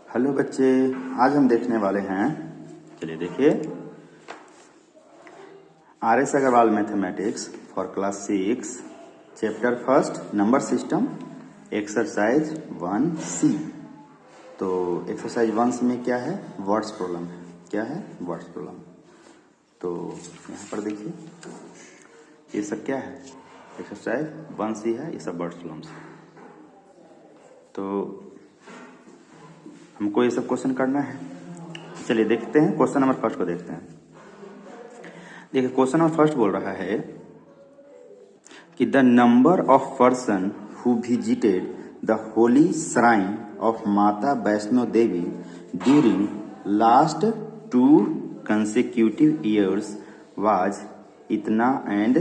Hello बच्चे, आज हम देखने वाले हैं, चलिए देखिए, RS Agarwal mathematics for class 6 chapter first number system exercise 1C। तो एक्सरसाइज 1C में क्या है? वर्ड्स प्रॉब्लम है। क्या है? Words problem. तो यहाँ पर देखिए, ये सब क्या है? एक्सरसाइज 1C है, ये सब वर्ड्स प्रॉब्लम्स है। तो हमको ये सब क्वेश्चन करना है। चलिए देखते हैं, क्वेश्चन नंबर फर्स्ट को देखते हैं। देखिए, क्वेश्चन नंबर फर्स्ट बोल रहा है कि the number of person who visited the holy shrine of Mata Vaishno Devi during last 2 consecutive years was इतना एंड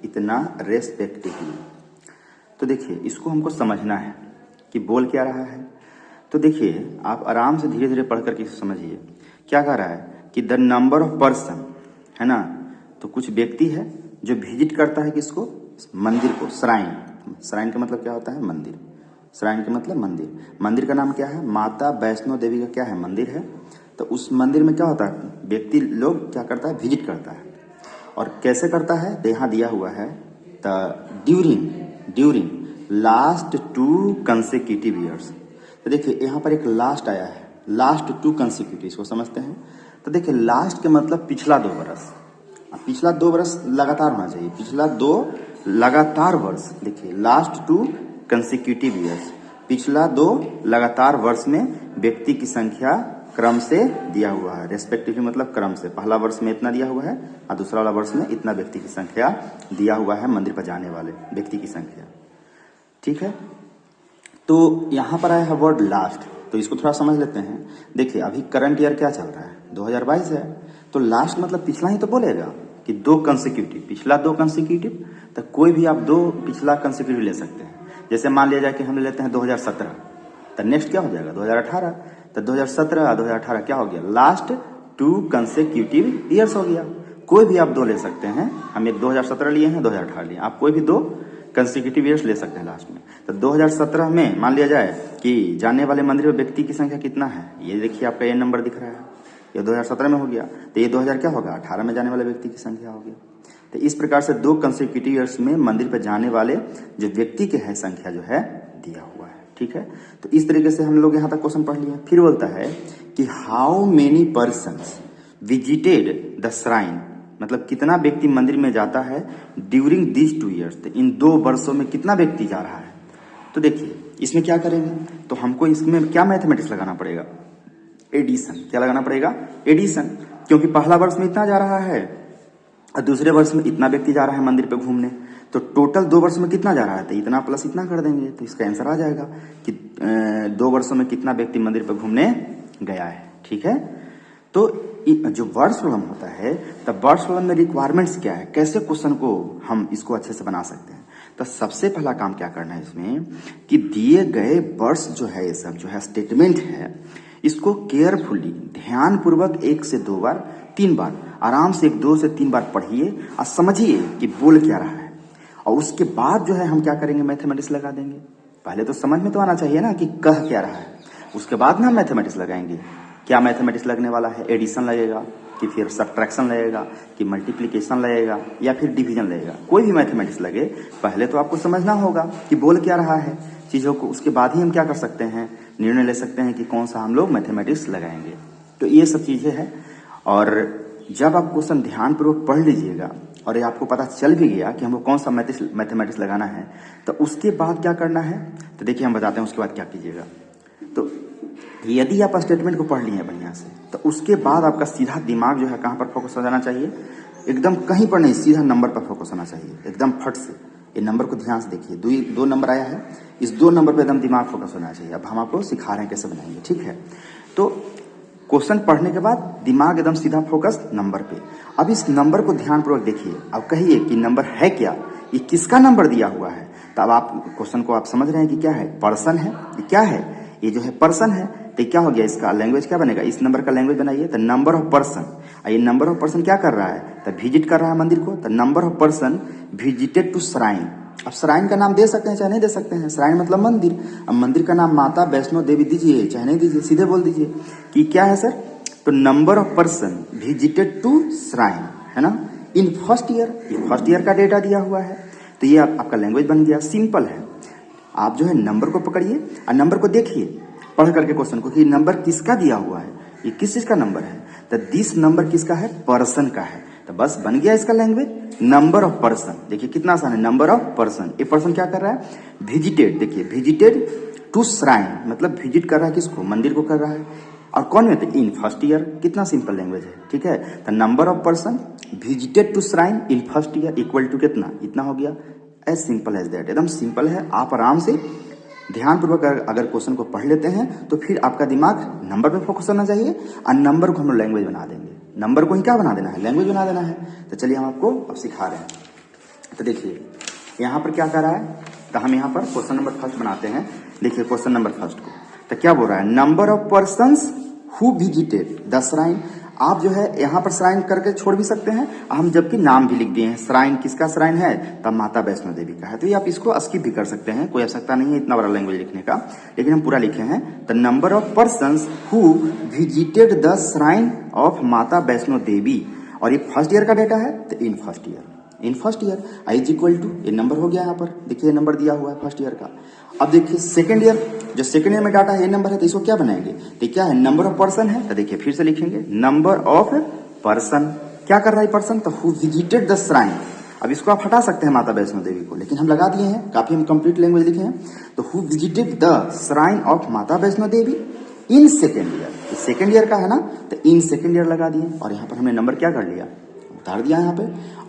इतना रेस्पेक्टिवली। तो देखिए, इसको हमको समझना है कि बोल क्या रहा है। तो देखिए, आप आराम से धीरे धीरे पढ़ करके समझिए। क्या कह रहा है कि द नंबर ऑफ पर्सन, है ना, तो कुछ व्यक्ति है जो विजिट करता है किसको? मंदिर को। श्राइन, श्राइन का मतलब क्या होता है? मंदिर। श्राइन का मतलब मंदिर। मंदिर का नाम क्या है? माता वैष्णो देवी का क्या है? मंदिर है। तो उस मंदिर में क्या होता है? व्यक्ति लोग क्या करता है? विजिट करता है। और कैसे करता है? तो यहाँ दिया हुआ है the during last 2 consecutive years. तो देखिए, यहाँ पर एक लास्ट आया है, लास्ट 2 कंसेक्यूटिव, इसको समझते हैं। तो देखिए, लास्ट के मतलब पिछला 2 वर्ष। पिछला 2 वर्ष लगातार होना चाहिए, पिछला 2 लगातार वर्ष। देखिए, लास्ट 2 कंसेक्यूटिव ईयर्स, पिछला 2 लगातार वर्ष में व्यक्ति की संख्या क्रम से दिया हुआ है। रेस्पेक्टिवली मतलब क्रम से, पहला वर्ष में इतना दिया हुआ है और दूसरा वाला वर्ष में इतना व्यक्ति की संख्या दिया हुआ है, मंदिर पर जाने वाले व्यक्ति की संख्या। ठीक है, तो यहाँ पर आया है वर्ड लास्ट, तो इसको थोड़ा समझ लेते हैं। देखिए, अभी करंट ईयर क्या चल रहा है? 2022 है। तो लास्ट मतलब पिछला ही तो बोलेगा कि 2 कंसेक्यूटिव, पिछला 2 कंसेक्यूटिव। तो कोई भी आप 2 पिछला कंसेक्यूटिव ले सकते हैं। जैसे मान लिया जाए कि हम लेते हैं 2017, तो नेक्स्ट क्या हो जाएगा? 2018। तो 2017 और 2018 क्या हो गया? लास्ट 2 कंसेक्यूटिव ईयर्स हो गया। कोई भी आप 2 ले सकते हैं। हम एक 2017 लिए हैं, 2018 लिए, आप कोई भी 2 कंसेक्यूटिव ईयर्स ले सकते हैं लास्ट में। तो 2017 में मान लिया जाए कि जाने वाले मंदिर में व्यक्ति की संख्या कितना है? ये देखिए, आपका ये नंबर दिख रहा है, ये 2017 में हो गया। तो ये 2000 क्या होगा? 18 में जाने वाले व्यक्ति की संख्या हो गया। तो इस प्रकार से 2 कंसेक्यूटिव ईयर्स में मंदिर पर जाने वाले जो व्यक्ति के है संख्या जो है दिया हुआ है। ठीक है, तो इस तरीके से हम लोग यहाँ तक क्वेश्चन पढ़ लिए। फिर बोलता है कि how many persons visited the shrine, मतलब कितना व्यक्ति मंदिर में जाता है ड्यूरिंग दिस 2 ईयर्स, तो इन 2 वर्षों में कितना व्यक्ति जा रहा है। तो देखिए, इसमें क्या करेंगे? तो हमको इसमें क्या मैथमेटिक्स लगाना पड़ेगा? एडिशन। क्या लगाना पड़ेगा? एडिशन, क्योंकि पहला वर्ष में इतना जा रहा है और दूसरे वर्ष में इतना व्यक्ति जा रहा है मंदिर पे घूमने। तो टोटल 2 वर्ष में कितना जा रहा है? तो इतना प्लस इतना कर देंगे, तो इसका आंसर आ जाएगा कि 2 वर्षों में कितना व्यक्ति मंदिर पे घूमने गया है। ठीक है, तो जो वर्ड्स प्रॉब्लम होता है, तब वर्ड्स प्रॉब्लम में रिक्वायरमेंट्स क्या है, कैसे क्वेश्चन को हम इसको अच्छे से बना सकते हैं। तो सबसे पहला काम क्या करना है इसमें कि दिए गए वर्ड्स जो है, ये सब जो है स्टेटमेंट है, इसको केयरफुली ध्यान पूर्वक 1 से 2 बार 3 बार आराम से 1-2 से 3 बार पढ़िए और समझिए कि बोल क्या रहा है। और उसके बाद जो है हम क्या करेंगे? मैथमेटिक्स लगा देंगे। पहले तो समझ में तो आना चाहिए ना कि कह क्या रहा है, उसके बाद ना हम मैथमेटिक्स लगाएंगे। क्या मैथमेटिक्स लगने वाला है? एडिशन लगेगा कि फिर सब्ट्रैक्शन लगेगा कि मल्टीप्लिकेशन लगेगा या फिर डिवीजन लगेगा? कोई भी मैथमेटिक्स लगे, पहले तो आपको समझना होगा कि बोल क्या रहा है चीज़ों को। उसके बाद ही हम क्या कर सकते हैं? निर्णय ले सकते हैं कि कौन सा हम लोग मैथमेटिक्स लगाएंगे। तो ये सब चीज़ें हैं। और जब आप क्वेश्चन ध्यानपूर्वक पढ़ लीजिएगा और ये आपको पता चल भी गया कि हमको कौन सा मैथमेटिक्स लगाना है, तो उसके बाद क्या करना है? तो देखिए, हम बताते हैं उसके बाद क्या कीजिएगा। तो यदि आप स्टेटमेंट को पढ़ लिए हैं बढ़िया से, तो उसके बाद आपका सीधा दिमाग जो है कहाँ पर फोकस हो जाना चाहिए? एकदम कहीं पर नहीं, सीधा नंबर पर फोकस होना चाहिए, एकदम फट से। ये नंबर को ध्यान से देखिए, 2 नंबर आया है, इस 2 नंबर पे एकदम दिमाग फोकस होना चाहिए। अब हम आपको सिखा रहे हैं कैसे बनाएंगे। ठीक है, तो क्वेश्चन पढ़ने के बाद दिमाग एकदम सीधा फोकस नंबर पे। अब इस नंबर को ध्यानपूर्वक देखिए, अब कहिए कि नंबर है क्या, ये किसका नंबर दिया हुआ है। तब आप क्वेश्चन को आप समझ रहे हैं कि क्या है? पर्सन है। ये क्या है? ये जो है पर्सन है। तो क्या हो गया? इसका लैंग्वेज क्या बनेगा? इस नंबर का लैंग्वेज बनाइए। तो नंबर ऑफ पर्सन, ये नंबर ऑफ पर्सन क्या कर रहा है? तो विजिट कर रहा है मंदिर को। तो number of person visited to shrine, अब श्राइन का नाम दे सकते हैं चाहे नहीं दे सकते हैं, श्राइन मतलब मंदिर। अब मंदिर का नाम माता वैष्णो देवी दीजिए चाहे नहीं दीजिए, सीधे बोल दीजिए कि क्या है सर, तो number of person visited to shrine, है ना, इन फर्स्ट ईयर, ये फर्स्ट ईयर का डेटा दिया हुआ है। तो ये आपका लैंग्वेज बन गया, सिंपल है। आप जो है नंबर को पकड़िए और नंबर को देखिए पढ़ करके क्वेश्चन को कि नंबर किसका दिया हुआ है, ये किस चीज का नंबर है, तो दिस नंबर किसका है, पर्सन का है। तो बस बन गया इसका लैंग्वेज, नंबर ऑफ पर्सन। देखिए कितना आसान है, नंबर ऑफ पर्सन। ये पर्सन क्या कर रहा है, विजिटेड, देखिए विजिटेड टू श्राइन मतलब विजिट कर रहा है किसको, मंदिर को कर रहा है। और कौन में, इन फर्स्ट ईयर, कितना सिंपल लैंग्वेज है, ठीक है। तो number of person visited to shrine in first year equal to कितना, इतना हो गया। एज सिंपल एज दैट, एकदम सिंपल है। आप आराम से ध्यानपूर्वक अगर क्वेश्चन को पढ़ लेते हैं तो फिर आपका दिमाग नंबर पे फोकस करना चाहिए और नंबर को हम लोग लैंग्वेज बना देंगे। नंबर को ही क्या बना देना है, लैंग्वेज बना देना है। तो चलिए हम आपको अब सिखा रहे हैं। तो देखिए यहाँ पर क्या कर रहा है, तो हम यहाँ पर क्वेश्चन नंबर फर्स्ट बनाते हैं। देखिए क्वेश्चन नंबर फर्स्ट को तो क्या बोल रहा है, number of persons who visited the shrine. आप जो है यहाँ पर श्राइन करके छोड़ भी सकते हैं, हम जबकि नाम भी लिख दिए हैं। श्राइन किसका श्राइन है, तब माता वैष्णो देवी का है। तो ये आप इसको स्किप भी कर सकते हैं, कोई आवश्यकता नहीं है इतना बड़ा लैंग्वेज लिखने का, लेकिन हम पूरा लिखे हैं। The number of persons who visited the shrine of Mata Vaishno देवी, और ये फर्स्ट ईयर का डेटा है तो in first year, in first year I is equal to, ये नंबर हो गया यहाँ पर, देखिए नंबर दिया हुआ है फर्स्ट ईयर का। अब देखिए सेकंड ईयर, जो सेकंड ईयर में डाटा है ये नंबर है, तो इसको क्या बनाएंगे, तो क्या है, नंबर ऑफ पर्सन है। तो देखिए फिर से लिखेंगे नंबर ऑफ पर्सन, क्या कर रहा है पर्सन, तो हु विजिटेड द श्राइन। अब इसको आप हटा सकते हैं माता वैष्णो देवी को, लेकिन हम लगा दिए हैं, काफी हम कंप्लीट लैंग्वेज लिखे हैं। तो who visited the shrine of Mata Vaishno Devi in second year, second year का है ना, तो इन सेकेंड ईयर लगा दिए। और यहाँ पर हमने नंबर क्या कर लिया, उतार दिया यहाँ पे।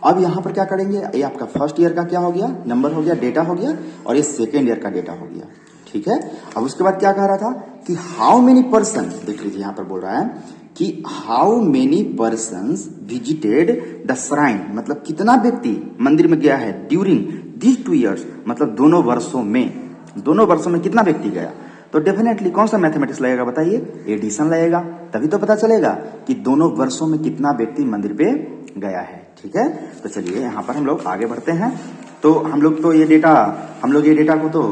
अब यहाँ पर क्या करेंगे, ये आपका फर्स्ट ईयर का क्या हो गया, नंबर हो गया, डेटा हो गया, और ये सेकेंड ईयर का डेटा हो गया, ठीक है। अब उसके बाद क्या कह रहा था कि हाउ मेनी पर्सन, देख लीजिए यहाँ पर बोल रहा है कि how many persons visited the shrine, मतलब कितना व्यक्ति मंदिर में गया है ड्यूरिंग दिस 2 ईयर्स, मतलब दोनों वर्षों में, दोनों वर्षों में कितना व्यक्ति गया। तो डेफिनेटली कौन सा मैथमेटिक्स लगेगा बताइए, एडिशन लगेगा, तभी तो पता चलेगा कि दोनों वर्षों में कितना व्यक्ति मंदिर पे गया है, ठीक है। तो चलिए यहाँ पर हम लोग आगे बढ़ते हैं। तो हम लोग तो ये डेटा को तो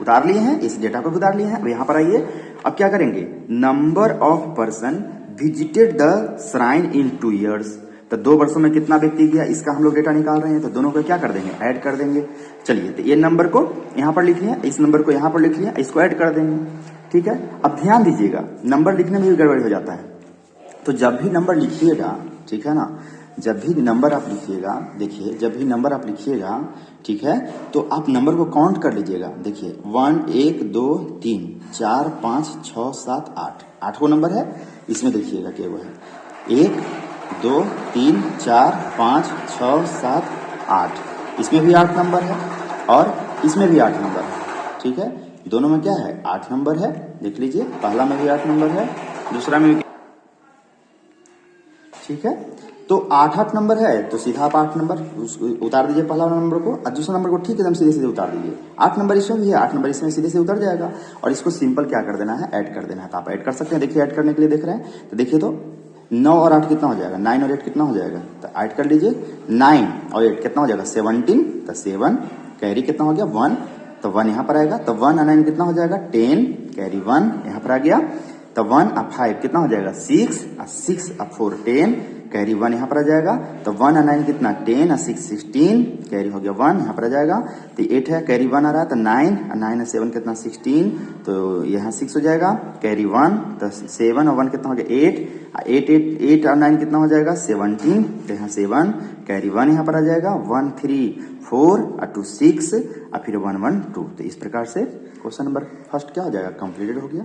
उतार लिए हैं, इस डेटा को भी उतार लिए हैं। अब यहाँ पर आइए, अब क्या करेंगे, number of person visited the shrine in 2 years, तो 2 वर्षों में कितना व्यक्ति गया, इसका हम लोग डेटा निकाल रहे हैं। तो दोनों को क्या कर देंगे, ऐड कर देंगे। चलिए तो ये नंबर को यहाँ पर लिख लिया, इस नंबर को यहाँ पर लिख लिया, इसको ऐड कर देंगे, ठीक है। अब ध्यान दीजिएगा, नंबर लिखने में भी गड़बड़ी हो जाता है। तो जब भी नंबर लिखिएगा, ठीक है ना, जब भी नंबर आप लिखिएगा, देखिए जब भी नंबर आप लिखिएगा, ठीक है, तो आप नंबर को काउंट कर लीजिएगा। देखिए 1 1 2 3 4 5 6 7 8, 8 को नंबर है, इसमें देखिएगा क्या वो है 1 2 3 4 5 6 7 8, इसमें भी 8 नंबर है और इसमें भी 8 नंबर है, ठीक है। दोनों में क्या है, 8 नंबर है, देख लीजिए, पहला में भी 8 नंबर है, दूसरा में भी, ठीक है। तो 8 नंबर है, तो सीधा आप 8 नंबर उतार दीजिए पहला नंबर को, और दूसरा नंबर को ठीक एकदम सीधे सीधे उतार दीजिए। 8 नंबर इसमें भी है, 8 नंबर इसमें सीधे से उतर जाएगा, और इसको सिंपल क्या कर देना है, ऐड कर देना है। तो आप ऐड कर सकते हैं, देखिए ऐड करने के लिए देख रहे हैं, तो देखिए तो 9 और 8 कितना हो जाएगा, 9 और 8 कितना हो जाएगा, तो ऐड कर लीजिए। 9 और 8 कितना हो जाएगा, 17, तो 7 कैरी कितना हो गया 1, तो 1 यहाँ पर आएगा, तो 1 और 9 कितना हो जाएगा 10, कैरी 1 यहाँ पर आ गया, तो 1 और 5 कितना हो जाएगा 6, और 6 और 4 10, कैरी 1 यहाँ पर आ जाएगा, तो 1 और 9 कितना 10 और 6 16, कैरी हो गया 1 यहाँ पर आ जाएगा, तो 8 है, कैरी 1 आ रहा है, तो 9 और 9 और 7 कितना 16, तो यहाँ 6 हो जाएगा, कैरी 1, तो 7 और 1 कितना हो गया 8, 8 और 9 कितना हो जाएगा 17, तो यहाँ 7, कैरी 1 यहाँ पर आ जाएगा, 1 3 4 और 2 6 और फिर 1 1 2। तो इस प्रकार से क्वेश्चन नंबर फर्स्ट क्या हो जाएगा, कंप्लीटेड हो गया।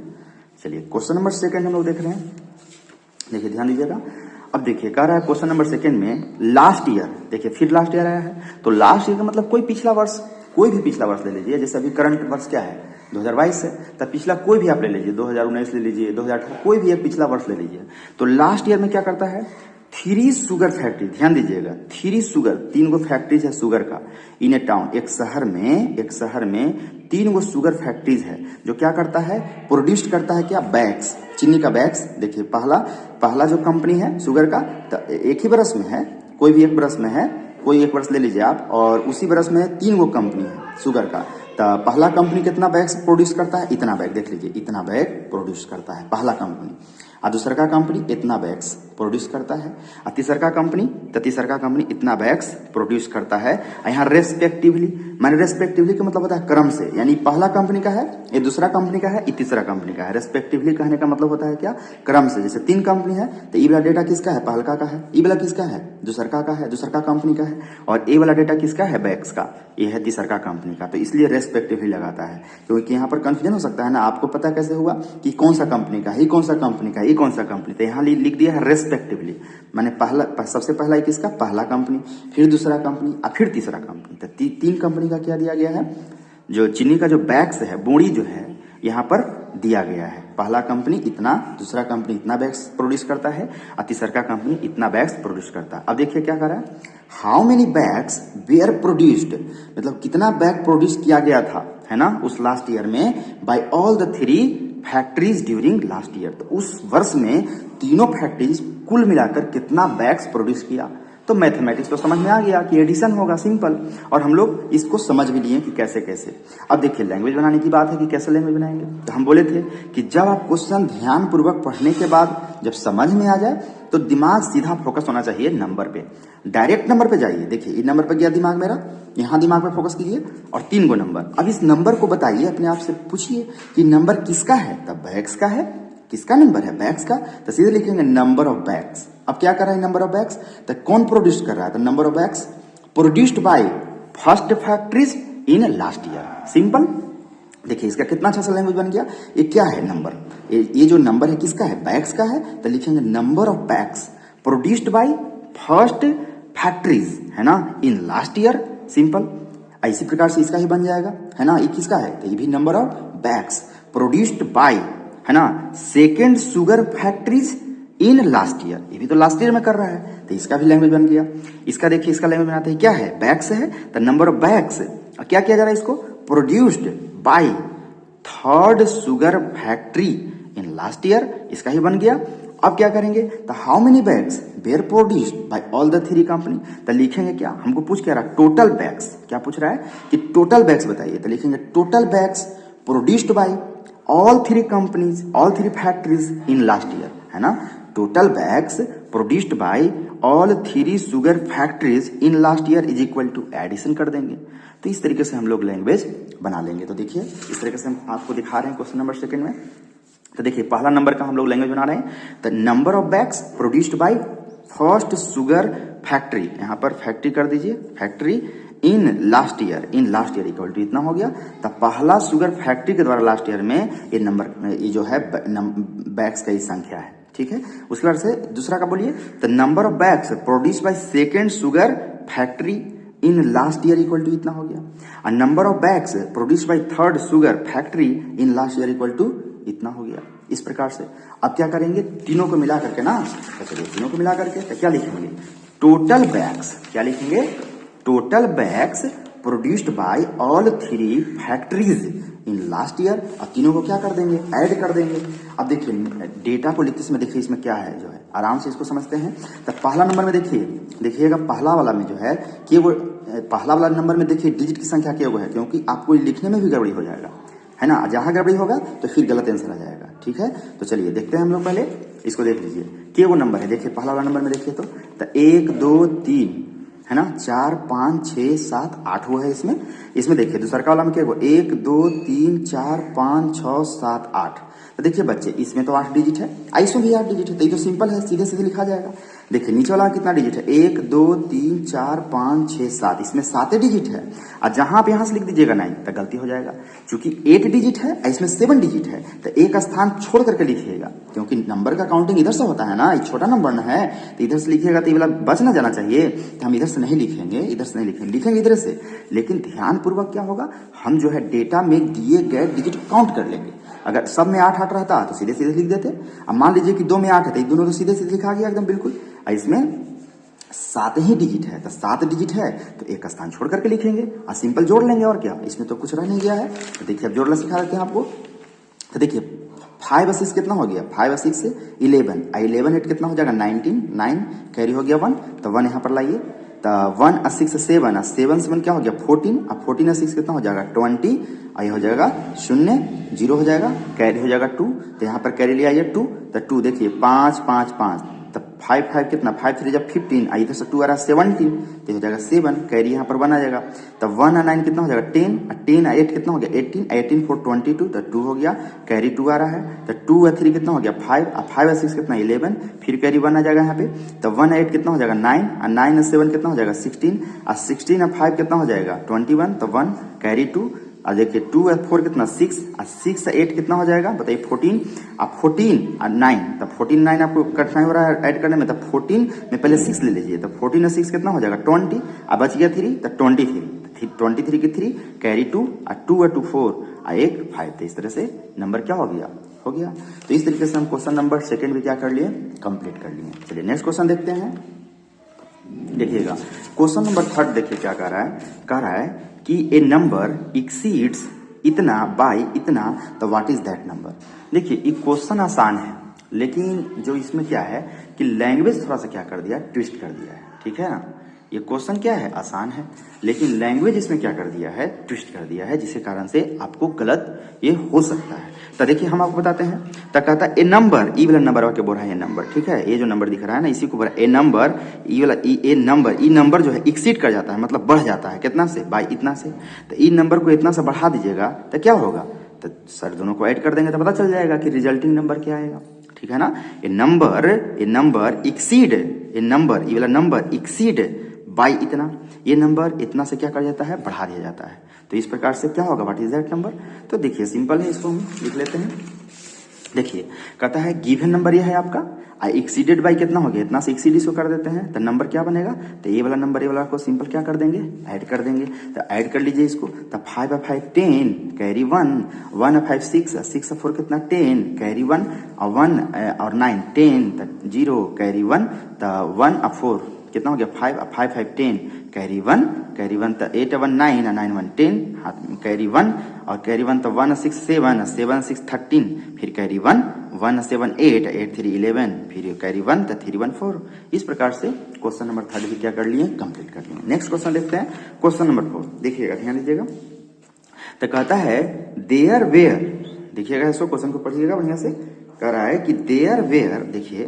चलिए क्वेश्चन नंबर सेकंड हम लोग देख रहे हैं, देखिए ध्यान दीजिएगा। अब देखिए कह रहा है क्वेश्चन नंबर सेकंड में लास्ट ईयर, देखिए फिर लास्ट ईयर आया है, तो लास्ट ईयर का मतलब कोई पिछला वर्ष, कोई भी पिछला वर्ष ले लीजिए। जैसे अभी करंट वर्ष क्या है 2022 है, तब पिछला कोई भी आप ले लीजिए, 2019 ले लीजिए, 2018, कोई भी एक पिछला वर्ष ले लीजिए। तो लास्ट ईयर में क्या करता है, 3 शुगर फैक्ट्री, ध्यान दीजिएगा 3 शुगर, 3 गो फैक्ट्रीज है शुगर का इन ए टाउन, एक शहर में 3 गो शुगर फैक्ट्रीज है, जो क्या करता है, प्रोड्यूस करता है क्या, बैग्स, चीनी का बैग्स। देखिए पहला जो कंपनी है शुगर का, तो एक ही बरस में है, कोई भी एक बरस में है, कोई एक वर्ष ले लीजिए आप, और उसी वर्ष में 3 गो कंपनी है शुगर का, तो पहला कंपनी कितना बैग प्रोड्यूस करता है, इतना बैग, देख लीजिए इतना बैग प्रोड्यूस करता है पहला कंपनी, और दूसरा का कंपनी इतना बैग्स प्रोड्यूस करता है, और तीसरा का कंपनी इतना बैग्स प्रोड्यूस करता है। यहाँ रेस्पेक्टिवली, माने रेस्पेक्टिवली का मतलब होता है क्रम से, यानी पहला कंपनी का है, ये दूसरा कंपनी का है, ये तीसरा कंपनी का है। रेस्पेक्टिवली कहने का मतलब होता है क्या, क्रम से। जैसे 3 कंपनी है तो ये वाला डेटा किसका है, पहला का है, ये वाला किसका है, दूसरा का है, दूसरा का कंपनी का है, और ये वाला डेटा किसका है, बैग्स का, ये है तीसरा का कंपनी का। तो इसलिए रेस्पेक्टिवली लगाता है, क्योंकि यहाँ पर कंफ्यूजन हो सकता है ना, आपको पता कैसे हुआ कि कौन सा कंपनी का है, ये कौन सा कंपनी का है, ये कौन सा कंपनी, तो यहाँ लिख दिया है रेस्पेक्टिवली, माने पहला, सबसे पहला किसका, पहला कंपनी, फिर दूसरा कंपनी और फिर तीसरा कंपनी। तो 3 कंपनी का क्या दिया गया है, जो चीनी का जो बैग्स है, बोरी जो है यहाँ पर दिया गया है। पहला कंपनी इतना, दूसरा कंपनी इतना बैग्स प्रोड्यूस करता है, और तीसरा का कंपनी इतना बैग्स प्रोड्यूस करता है। अब देखिए क्या कर रहा है, how many bags were produced, मतलब कितना बैग प्रोड्यूस किया गया था, है ना, उस लास्ट ईयर में, by all the 3 factories during last year. तो उस वर्ष में तीनों फैक्ट्रीज कुल मिलाकर कितना बैग्स प्रोड्यूस किया। तो मैथमेटिक्स तो समझ में आ गया कि एडिशन होगा, सिंपल, और हम लोग इसको समझ भी लिए कि कैसे कैसे। अब देखिए लैंग्वेज बनाने की बात है कि कैसे लैंग्वेज बनाएंगे, तो हम बोले थे कि जब आप क्वेश्चन ध्यान पूर्वक पढ़ने के बाद जब समझ में आ जाए तो दिमाग सीधा फोकस होना चाहिए नंबर पे, डायरेक्ट नंबर पे जाइए। देखिए ये नंबर पे गया दिमाग मेरा, यहाँ दिमाग पे फोकस कीजिए, और 3 गो नंबर। अब इस नंबर को बताइए, अपने आप से पूछिए कि नंबर किसका है, तब बैग्स का है, किसका नंबर है, बैग्स का, तो सीधे लिखेंगे नंबर ऑफ बैग्स। अब क्या कर रहा है नंबर ऑफ बैग्स, तो कौन प्रोड्यूस कर रहा है, तो number of bags produced by first factories in last year, simple. देखिए इसका कितना अच्छा सा लैंग्वेज बन गया। ये क्या है नंबर, ये जो नंबर है किसका है, बैग्स का है, तो लिखेंगे number of bags produced by first factories, है ना, इन लास्ट ईयर, सिंपल। इसी प्रकार से इसका ही बन जाएगा, है ना, ये किसका है, तो ये भी number of bags produced bye, है ना, second sugar factories in last year, ये भी तो लास्ट ईयर में कर रहा है, तो इसका भी लैंग्वेज बन गया। इसका देखिए, इसका लैंग्वेज बनाते हैं, क्या है, बैग्स है, तो नंबर ऑफ बैग्स, क्या किया जा रहा है इसको, produced by third sugar factory in last year, इसका ही बन गया। अब क्या करेंगे, तो how many bags were produced by all the 3 company, तो लिखेंगे क्या, हमको पूछ क्या रहा, टोटल बैग्स, क्या पूछ रहा है कि टोटल बैग्स बताइए, तो लिखेंगे total bags produced by all 3 companies, all 3 factories in last year, है ना, total bags produced by all 3 sugar factories in last year is equal to addition कर देंगे। तो इस तरीके से हम लोग लैंग्वेज बना लेंगे। तो देखिए इस तरीके से हम आपको दिखा रहे हैं क्वेश्चन नंबर 2 में। तो देखिए पहला नंबर का हम लोग लैंग्वेज बना रहे हैं, तो number of bags produced by first sugar factory, यहाँ पर फैक्ट्री कर दीजिए, factory in last year, in last year equal to इतना हो गया। तो पहला शुगर फैक्ट्री के द्वारा लास्ट ईयर में ये नंबर, ये जो है बैग्स का ही संख्या है, ठीक है। उसके बाद से दूसरा का बोलिए, तो number of bags produce by second sugar factory in last year equal to इतना हो गया, और number of bags produce by third sugar factory in last year equal to इतना हो गया। इस प्रकार से अब क्या करेंगे, तीनों को मिला करके ना, तो चलिए तीनों को मिला करके तो क्या लिखेंगे, टोटल बैग्स, क्या लिखेंगे, total bags produced by all 3 factories in last year, और तीनों को क्या कर देंगे, ऐड कर देंगे। अब देखिए डेटा को लिखते समय देखिए इसमें क्या है, जो है आराम से इसको समझते हैं। तो पहला नंबर में देखिएगा पहला वाला में जो है कि वो पहला वाला नंबर में देखिए डिजिट की संख्या क्या है, क्योंकि आपको लिखने में भी गड़बड़ी हो जाएगा, है ना, जहां गड़बड़ी होगा तो फिर गलत आंसर आ जाएगा, ठीक है। तो चलिए देखते हैं हम लोग, पहले इसको देख लीजिए कि वो नंबर है। देखिए पहला वाला नंबर में देखिए तो 1 2 3, है ना, 4 5 6 7 8 वो है इसमें देखिए दूसरा वाला में क्या हुआ, 1 2 3 4 5 6 7 8। तो देखिए बच्चे इसमें तो 8 डिजिट है, इसमें भी 8 डिजिट है, तो ये तो सिंपल है, सीधे सीधे लिखा जाएगा। देखिए नीचे वाला कितना डिजिट है, 1 2 3 4 5 6 7, इसमें 7 डिजिट है, और जहां आप यहां से लिख दीजिएगा 9 तो गलती हो जाएगा, क्योंकि 8 डिजिट है, इसमें 7 डिजिट है, तो एक स्थान छोड़ करके लिखिएगा, क्योंकि नंबर का काउंटिंग इधर से होता है ना, ये छोटा नंबर ना है, तो इधर से लिखिएगा तो ये वाला बच ना जाना चाहिए, तो हम इधर से नहीं लिखेंगे, लिखेंगे इधर से। लेकिन ध्यान पूर्वक क्या होगा, हम जो है डेटा में दिए गए डिजिट काउंट कर लेंगे। अगर सब में 8 8 रहता तो सीधे सीधे लिख देते, अब मान लीजिए कि 2 में 8 है, तो दोनों तो सीधे सीधे लिखा गया एकदम बिल्कुल। इसमें 7 ही डिजिट है, तो 7 डिजिट है तो एक स्थान छोड़ करके लिखेंगे और सिंपल जोड़ लेंगे, और क्या, इसमें तो कुछ रह नहीं गया है। तो देखिए अब जोड़ना सिखा देते हैं आपको। तो देखिए 5 और 6 कितना हो गया, 5 और 6 से 11, 11 8 कितना हो जाएगा 19, 9 कैरी हो गया 1, तो 1 यहाँ पर लाइए, तो 1 और 6 7, 7 7 क्या हो गया 14, अब 14 और 6 कितना हो जाएगा 20, और ये हो जाएगा 0 0 हो जाएगा, कैरी हो जाएगा 2, तो यहाँ पर कैरी लिया ये 2, तो 2 देखिए 5 5 5, तो 5 5 कितना 5 3 जब 15, इधर से 2 आ रहा है 17, तो हो जाएगा 7, कैरी यहाँ पर 1 आ जाएगा, तो 1 और 9 कितना हो जाएगा 10, और 10 और 8 कितना हो गया 18, 18 4 22, तो 2 हो गया, कैरी 2 आ रहा है, तो 2 और 3 कितना हो गया 5, और 5 और 6 कितना 11, फिर कैरी 1 आ जाएगा यहाँ पे, तो 1 और 8 कितना हो जाएगा 9, और 9 और 7 कितना हो जाएगा 16, और 16 और 5 कितना हो जाएगा 21, तो 1 कैरी 2, और देखिए 2 और 4 कितना 6, और 6 और 8 कितना हो जाएगा बताइए 14, अब 14 और 9, तब 14 9 आपको कठिनाई हो रहा है ऐड करने में, तब 14 में पहले 6 ले लीजिए, तो 14 और 6 कितना हो जाएगा 20, अब बच गया 3, तो 23 की 3 कैरी 2 और 2 4 और 1 5, तो इस तरह से नंबर क्या हो गया तो इस तरीके से हम क्वेश्चन नंबर सेकंड भी क्या कर लिए कंप्लीट कर लिए। चलिए नेक्स्ट क्वेश्चन देखते हैं। देखिएगा क्वेश्चन नंबर थर्ड देखिए क्या कह रहा है कि ए नंबर एक्सीड्स इतना बाय इतना, तो व्हाट इज दैट नंबर। देखिए ये क्वेश्चन आसान है, लेकिन जो इसमें क्या है कि लैंग्वेज थोड़ा सा क्या कर दिया ट्विस्ट कर दिया है, ठीक है ना। ये क्वेश्चन क्या है आसान है, लेकिन लैंग्वेज इसमें क्या कर दिया है ट्विस्ट कर दिया है, जिसके कारण से आपको गलत ये हो सकता है। तो देखिए हम आपको बताते हैं, तो कहता है ए नंबर, ई वाला नंबर के बोल रहा है ये नंबर, ठीक है, ये जो नंबर दिख रहा है ना इसी को बोल रहा है ए नंबर, ई वाला ई नंबर जो है एक्सीड कर जाता है, मतलब बढ़ जाता है कितना से बाय इतना से, तो ई नंबर को इतना से बढ़ा दीजिएगा तो क्या होगा, तो सर दोनों को ऐड कर देंगे तो पता चल जाएगा कि रिजल्टिंग नंबर क्या आएगा, ठीक है ना। ए नंबर एक्सीड, ए नंबर ई वाला नंबर एक्सीड बाय इतना, ये नंबर इतना से क्या कर जाता है बढ़ा दिया जाता है, तो इस प्रकार से क्या होगा व्हाट इज दैट नंबर। तो देखिए सिंपल है, इसको हम लिख लेते हैं। देखिए कहता है गिवन नंबर ये है आपका, एक्सीडेड बाय कितना हो गया इतना से एक्सीड इसको कर देते हैं, तो नंबर क्या बनेगा, तो ये वाला नंबर ये वाला को सिंपल क्या कर देंगे ऐड कर देंगे, तो ऐड कर लीजिए इसको, तो 5 और 5 10 कैरी 1, 1 और 5 6, 6 और 4 कितना 10 कैरी 1, और 1 और 9 10, तो 0 कैरी 1, तो 1 और 4 कितना हो गया 5 और 5 5 10 कैरी 1 तो 8 और 1 9 और 9 1 10 हाथ में कैरी 1, और कैरी 1 तो 1 और 6 7 और 7 6 13, फिर कैरी 1 1 और 7 8 8 3 11, फिर कैरी 1 तो 3 1 4। इस प्रकार से क्वेश्चन नंबर थर्ड भी क्या कर लिए कंप्लीट कर लिए। नेक्स्ट क्वेश्चन देखते हैं क्वेश्चन नंबर 4, देखिएगा ध्यान दीजिएगा। तो कहता है देयर वेयर, देखिएगा इसको क्वेश्चन को पढ़िएगा बढ़िया से, कह रहा है कि देयर वेयर, देखिए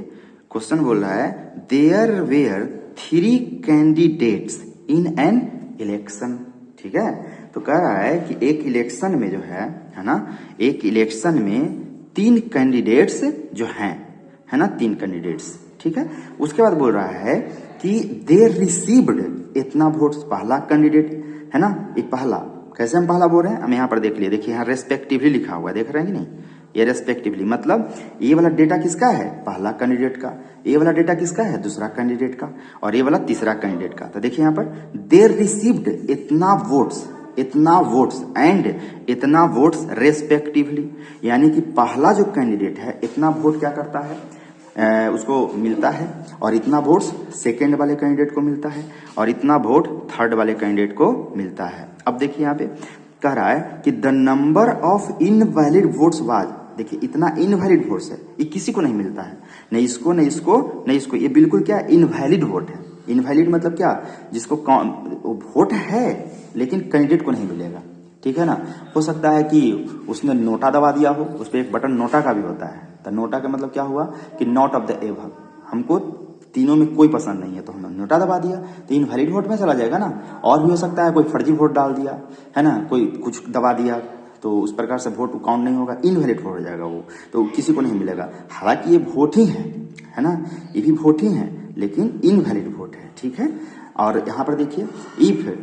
क्वेश्चन बोल रहा है there were 3 candidates in an election, ठीक है। तो कह रहा है कि एक इलेक्शन में जो है ना, एक इलेक्शन में 3 कैंडिडेट्स जो है ना 3 कैंडिडेट्स, ठीक है। उसके बाद बोल रहा है कि दे रिसीव्ड इतना वोट्स, पहला कैंडिडेट है ना, एक पहला, कैसे हम पहला बोल रहे हैं हम यहाँ पर देख लिए, देखिए यहाँ रेस्पेक्टिवली लिखा हुआ है, देख रहे हैं कि नहीं, ये रेस्पेक्टिवली मतलब ये वाला डेटा किसका है पहला कैंडिडेट का, ये वाला डेटा किसका है दूसरा कैंडिडेट का, और ये वाला तीसरा कैंडिडेट का। तो देखिए यहाँ पर देर रिसीव्ड इतना वोट्स एंड इतना वोट्स रेस्पेक्टिवली, यानी कि पहला जो कैंडिडेट है इतना वोट क्या करता है उसको मिलता है, और इतना वोट्स सेकेंड वाले कैंडिडेट को मिलता है, और इतना वोट थर्ड वाले कैंडिडेट को मिलता है। अब देखिए यहाँ पे कह रहा है कि the number of invalid votes was, देखिए इतना इनवैलिड वोट्स है, ये किसी को नहीं मिलता है, नहीं इसको नहीं इसको नहीं इसको, ये बिल्कुल क्या इनवैलिड वोट है। इनवैलिड मतलब क्या, जिसको वोट है लेकिन कैंडिडेट को नहीं मिलेगा, ठीक है ना। हो सकता है कि उसने नोटा दबा दिया हो, उस पर एक बटन नोटा का भी होता है, तो नोटा का मतलब क्या हुआ कि नॉट ऑफ द एबव, हमको तीनों में कोई पसंद नहीं है तो हमने नोटा दबा दिया, तो इनवैलिड वोट में चला जाएगा ना। और भी हो सकता है कोई फर्जी वोट डाल दिया है ना, कोई कुछ दबा दिया, तो उस प्रकार से वोट काउंट नहीं होगा, इनवैलिड वोट हो जाएगा वो, तो किसी को नहीं मिलेगा। हालांकि ये वोट ही है ना, ये भी वोट ही है लेकिन इनवैलिड वोट है, ठीक है। और यहाँ पर देखिए इफ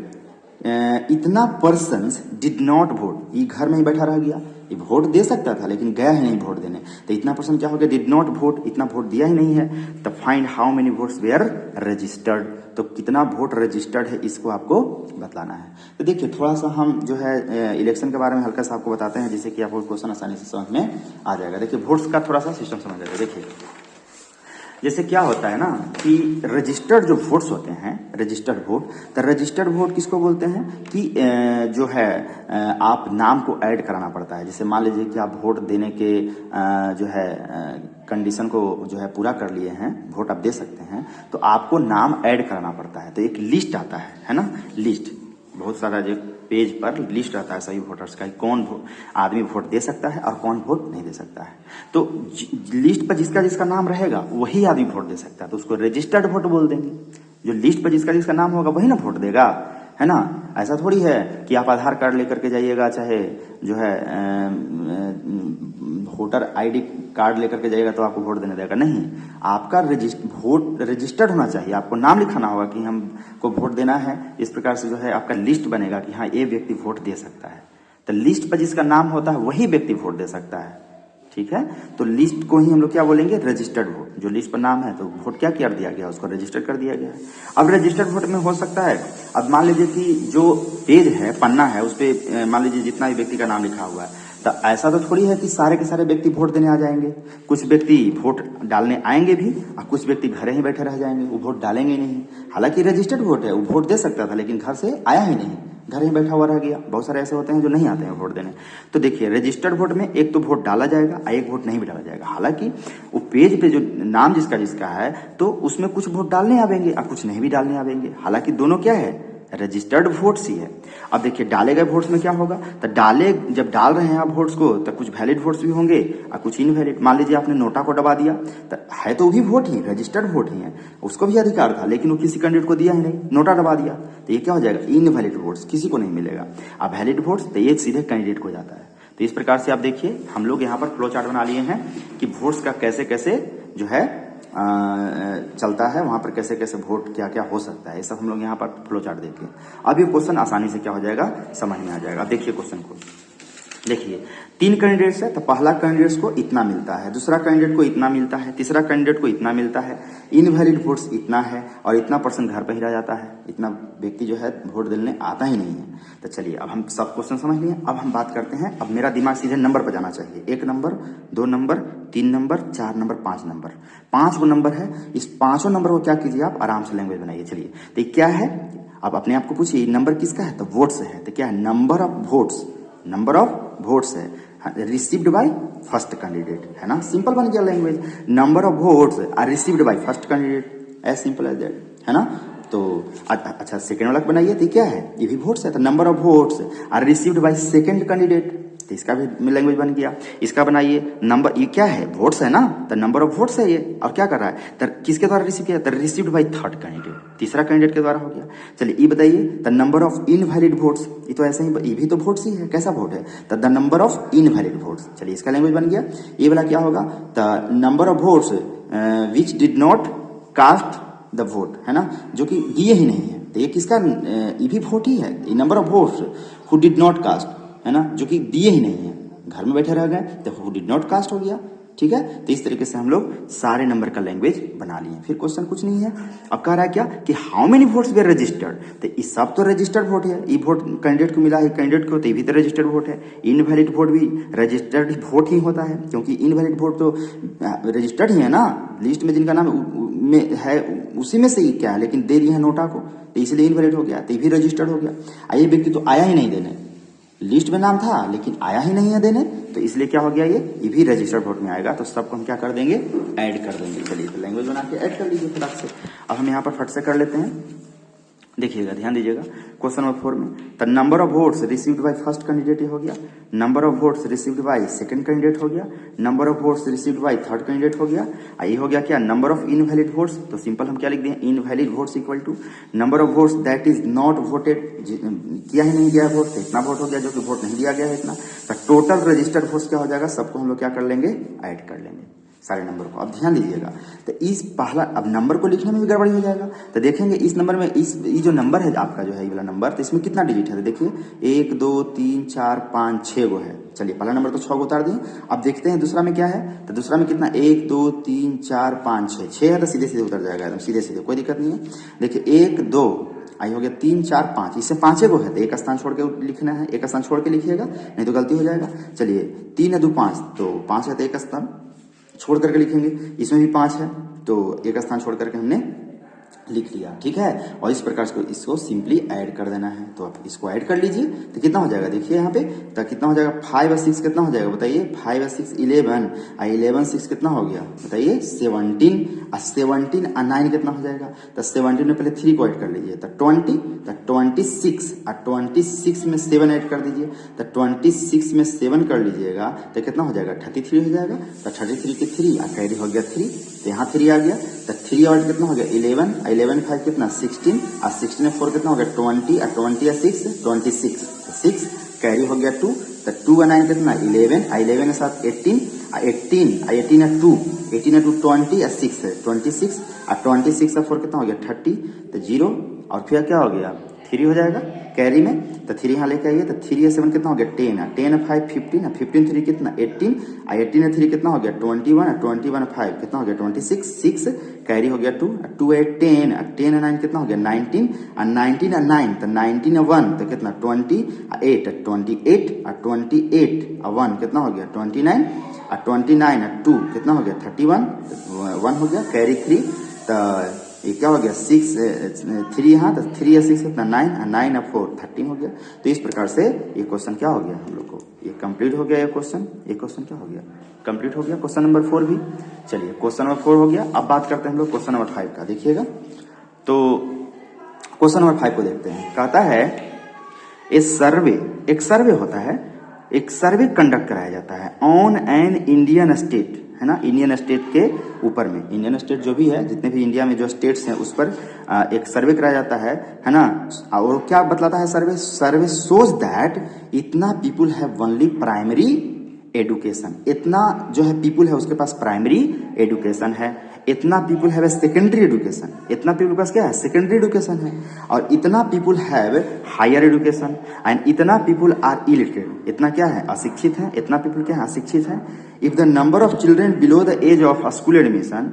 इतना पर्सन्स डिड नॉट वोट, ये घर में ही बैठा रह गया, ये वोट दे सकता था लेकिन गया ही नहीं वोट देने, तो इतना पर्सन क्या हो गया डिड नॉट वोट, इतना वोट दिया ही नहीं है। तो find how many votes were registered, तो कितना वोट रजिस्टर्ड है इसको आपको बतलाना है। तो देखिए थोड़ा सा हम जो है इलेक्शन के बारे में हल्का सा आपको बताते हैं, जिससे कि आपको क्वेश्चन आसानी से समझ में आ जाएगा। देखिए वोट्स का थोड़ा सा सिस्टम समझ जाएगा। देखिए जैसे क्या होता है ना कि रजिस्टर्ड जो वोट्स होते हैं, रजिस्टर्ड वोट, तो रजिस्टर्ड वोट किसको बोलते हैं कि जो है आप नाम को ऐड कराना पड़ता है। जैसे मान लीजिए कि आप वोट देने के जो है कंडीशन को जो है पूरा कर लिए हैं, वोट आप दे सकते हैं, तो आपको नाम ऐड कराना पड़ता है। तो एक लिस्ट आता है ना, लिस्ट, बहुत सारा जो पेज पर लिस्ट रहता है सभी वोटर्स का, कौन आदमी वोट दे सकता है और कौन वोट नहीं दे सकता है। तो लिस्ट पर जिसका जिसका नाम रहेगा वही आदमी वोट दे सकता है, तो उसको रजिस्टर्ड वोट बोल देंगे। जो लिस्ट पर जिसका जिसका नाम होगा वही ना वोट देगा, है ना। ऐसा थोड़ी है कि आप आधार कार्ड लेकर के जाइएगा, चाहे जो है वोटर आईडी कार्ड लेकर के जाइएगा तो आपको वोट देने देगा, नहीं। आपका वोट रजिस्टर्ड होना चाहिए, आपको नाम लिखाना होगा कि हमको वोट देना है। इस प्रकार से जो है आपका लिस्ट बनेगा कि हाँ ये व्यक्ति वोट दे सकता है। तो लिस्ट पर जिसका नाम होता है वही व्यक्ति वोट दे सकता है, ठीक है। तो लिस्ट को ही हम लोग क्या बोलेंगे, रजिस्टर्ड वोट। जो लिस्ट पर नाम है तो वोट क्या कर दिया गया, उसको रजिस्टर कर दिया गया है। अब रजिस्टर्ड वोट में हो सकता है, अब मान लीजिए कि जो पेज है, पन्ना है, उस पर मान लीजिए जितना भी व्यक्ति का नाम लिखा हुआ है, तो ऐसा तो थोड़ी है कि सारे के सारे व्यक्ति वोट देने आ जाएंगे। कुछ व्यक्ति वोट डालने आएंगे भी और कुछ व्यक्ति घर ही बैठे रह जाएंगे, वो वोट डालेंगे नहीं। हालांकि रजिस्टर्ड वोट है, वो वोट दे सकता था लेकिन घर से आया ही नहीं, घर ही बैठा हुआ रह गया। बहुत सारे ऐसे होते हैं जो नहीं आते हैं वोट देने। तो देखिए रजिस्टर्ड वोट में एक तो वोट डाला जाएगा और एक वोट नहीं भी डाला जाएगा। हालांकि वो पेज पे जो नाम जिसका जिसका है तो उसमें कुछ वोट डालने आवेंगे और कुछ नहीं भी डालने आवेंगे। हालांकि दोनों क्या है, रजिस्टर्ड वोट्स ही है। अब देखिए डाले गए वोट्स में क्या होगा, तो जब डाल रहे हैं आप वोट्स को, तो कुछ वैलिड वोट्स भी होंगे और कुछ इनवैलिड। मान लीजिए आपने नोटा को दबा दिया, तो है तो भी वोट ही, रजिस्टर्ड वोट ही है, उसको भी अधिकार था, लेकिन वो किसी कैंडिडेट को दिया ही नहीं, नोटा दबा दिया, तो ये क्या हो जाएगा, इनवैलिड वोट्स, किसी को नहीं मिलेगा। अब वैलिड वोट्स तो ये सीधे कैंडिडेट को जाता है। तो इस प्रकार से आप देखिए हम लोग यहाँ पर फ्लो चार्ट बना लिए हैं कि वोट्स का कैसे कैसे जो है चलता है, वहां पर कैसे कैसे वोट क्या क्या हो सकता है, ये सब हम लोग यहाँ पर फ्लो चार्ट देखिए। अब ये क्वेश्चन आसानी से क्या हो जाएगा, समझ में आ जाएगा। अब देखिए क्वेश्चन को, देखिए 3 कैंडिडेट्स है, तो पहला कैंडिडेट्स को इतना मिलता है, दूसरा कैंडिडेट को इतना मिलता है, तीसरा कैंडिडेट को इतना मिलता है, इनवैलिड वोट्स इतना है और इतना % घर पर ही रह जाता है, इतना व्यक्ति जो है वोट देने आता ही नहीं है। तो चलिए अब हम सब क्वेश्चन समझ लिए। अब हम बात करते हैं, अब मेरा दिमाग सीधे नंबर पर जाना चाहिए। 1 number, 2 number, 3 number, 4 number, 5 number, 5 वो नंबर है। इस 5 नंबर को क्या कीजिए आप, आराम से लैंग्वेज बनाइए। चलिए तो ये क्या है, अब अपने आप को पूछिए नंबर किसका है, तो वोट्स है। तो क्या है, number of votes, number of votes है रिसीव्ड बाय फर्स्ट कैंडिडेट, है ना। सिंपल बन गया language, number of votes are received by first candidate, as simple as that, है ना। तो अच्छा सेकंड वाला बनाइए, तो क्या है, ये भी वोट्स है, तो number of votes are received by second candidate, तो इसका भी लैंग्वेज बन गया। इसका बनाइए, नंबर, ये क्या है, वोट्स है ना, तो नंबर ऑफ वोट्स है ये, और क्या कर रहा है, तो किसके द्वारा रिसीव किया, तो रिसीव्ड बाय थर्ड कैंडिडेट, तीसरा कैंडिडेट के द्वारा हो गया। चलिए ये बताइए, the number of invalid votes, ये तो ऐसे ही, ये भी तो वोट्स ही है, कैसा वोट है, तो the number of invalid votes. चलिए इसका लैंग्वेज बन गया। ये वाला क्या होगा, the number of votes which did not cast the vote, है ना, जो कि दिए ही नहीं है, तो ये किसका, ये भी वोट ही है, ये number of votes who did not cast, है ना, जो कि दिए ही नहीं है, घर में बैठे रह गए, तो हु डिड नॉट कास्ट हो गया, ठीक है। तो इस तरीके से हम लोग सारे नंबर का लैंग्वेज बना लिए। फिर क्वेश्चन कुछ नहीं है, अब कह रहा है क्या कि how many votes were registered, तो ये सब तो रजिस्टर्ड वोट है, ये वोट कैंडिडेट को मिला है, कैंडिडेट को, तो ये भी तो रजिस्टर्ड वोट है। इनवैलिड वोट भी रजिस्टर्ड वोट ही होता है, क्योंकि इनवैलिड वोट तो रजिस्टर्ड ही है ना, लिस्ट में जिनका नाम में है उसी में से ही क्या है, लेकिन दे दिए है नोटा को, तो इसलिए इनवैलिड हो गया, तो ये भी रजिस्टर्ड हो गया। ये व्यक्ति तो आया ही नहीं देने, लिस्ट में नाम था लेकिन आया ही नहीं है देने, तो इसलिए क्या हो गया, ये भी रजिस्टर्ड वोट में आएगा। तो सबको हम क्या कर देंगे, ऐड कर देंगे। चलिए तो लैंग्वेज बना के ऐड कर लीजिए फटाक से। अब हम यहाँ पर फट से कर लेते हैं, देखिएगा, ध्यान दीजिएगा। क्वेश्चन नंबर 4 में the number of votes received by first candidate हो गया, number of votes received by second candidate हो गया, number of votes received by third candidate हो गया। ये हो गया क्या, नंबर ऑफ इनवैलिड वोट्स, तो सिंपल हम क्या लिख दें, invalid votes equal to number of votes that is not voted, किया ही नहीं गया वोट, तो इतना वोट हो गया, जो कि वोट नहीं दिया गया है इतना। तो टोटल रजिस्टर्ड वोट्स क्या हो जाएगा, सबको हम लोग क्या कर लेंगे, ऐड कर लेंगे सारे नंबर को। अब ध्यान दीजिएगा, तो इस पहला, अब नंबर को लिखने में भी गड़बड़ी हो जाएगा, तो देखेंगे इस नंबर में, इस ये जो नंबर है आपका जो है ये वाला नंबर, तो इसमें कितना डिजिट है, तो देखिए 1 2 3 4 5 6 गो है। चलिए पहला नंबर तो 6 गो उतार दिए। अब देखते हैं दूसरा में क्या है, तो दूसरा में कितना, 1 2 3 4 5 6, 6 है, तो सीधे सीधे उतर जाएगा एकदम सीधे सीधे, कोई दिक्कत नहीं है। देखिए 1 2 आई हो गया, 3 4 5, इससे 5 गो है, तो एक स्थान छोड़ के लिखना है, एक स्थान छोड़ के लिखिएगा, नहीं तो गलती हो जाएगा। चलिए 3 है 2 5, तो 5 है तो एक स्थान छोड़ करके लिखेंगे, इसमें भी 5 है तो एक स्थान छोड़ करके हमने लिख लिया, ठीक है। और इस प्रकार से इसको सिंपली ऐड कर देना है, तो आप इसको ऐड कर लीजिए तो कितना हो जाएगा, देखिए यहाँ पे तो कितना हो जाएगा, 5 और 6 कितना हो जाएगा बताइए, 5 और 6 11, और 11 6 कितना हो गया बताइए 17, और 17 और 9 कितना हो जाएगा, तो 17 में पहले 3 को ऐड कर लीजिए तो 20, तो 26, और 26 में 7 ऐड कर दीजिए, तो 26 में 7 कर लीजिएगा तो कितना हो जाएगा 33 हो जाएगा, तो 33 के 3 और कैरी हो गया 3, तो यहाँ 3 आ गया, तो 3 और कितना हो गया 11, 11 5 कितना 16, और 16 में 4 कितना हो गया 20, और 20 और 6 26, तो 6 कैरी हो गया 2, तो 2 और 9 कितना 11, 11 के साथ 18, और 18 और 2 20 और 6 है 26, और 26 और 4 कितना हो गया 30, तो 0 और फिर क्या हो गया 3 हो जाएगा कैरी में, तो 3 यहाँ लेके आइए, तो 3 और 7 कितना हो गया 10, 10 और 5 15, 15 3 कितना 18, और 18 और 3 कितना हो गया 21, और 21 और 5 कितना हो गया 26, 6 कैरी हो गया 2, 2 8 10, और 10 और 9 कितना हो गया 19, और 19 और 9 तो 19 और 1 तो कितना 20, और 8 28, और 28 और 1 कितना हो गया 29, और 29 और 2 कितना हो गया 31, 1 हो गया कैरी 3, तो ये क्या हो गया 6 3 यहाँ, तो 3 और 6 कितना 9, और 9 और 4 13 हो गया। तो इस प्रकार से ये क्वेश्चन क्या हो गया हम लोग को, ये कंप्लीट हो गया ये क्वेश्चन क्या हो गया कंप्लीट हो गया, क्वेश्चन नंबर 4 भी। चलिए क्वेश्चन नंबर 4 हो गया, अब बात करते हैं हम लोग क्वेश्चन नंबर 5 का। देखिएगा तो क्वेश्चन नंबर 5 को देखते हैं, कहता है एक सर्वे होता है, एक सर्वे कंडक्ट कराया जाता है ऑन एन इंडियन स्टेट, है ना, इंडियन स्टेट के ऊपर में, इंडियन स्टेट जो भी है जितने भी इंडिया में जो स्टेट्स हैं उस पर एक सर्वे कराया जाता है ना। और क्या बतलाता है सर्वे शोज दैट इतना people have only primary education, इतना जो है पीपुल है उसके पास प्राइमरी एडुकेशन है, इतना पीपुल हैव सेकेंडरी एडुकेशन, इतना पीपुल के पास क्या है सेकेंडरी एडुकेशन है, और इतना people have higher education, and इतना पीपुल आर इलिटरेट, इतना क्या है अशिक्षित है, इतना पीपुल क्या है अशिक्षित है। If the number of children below the age of school admission,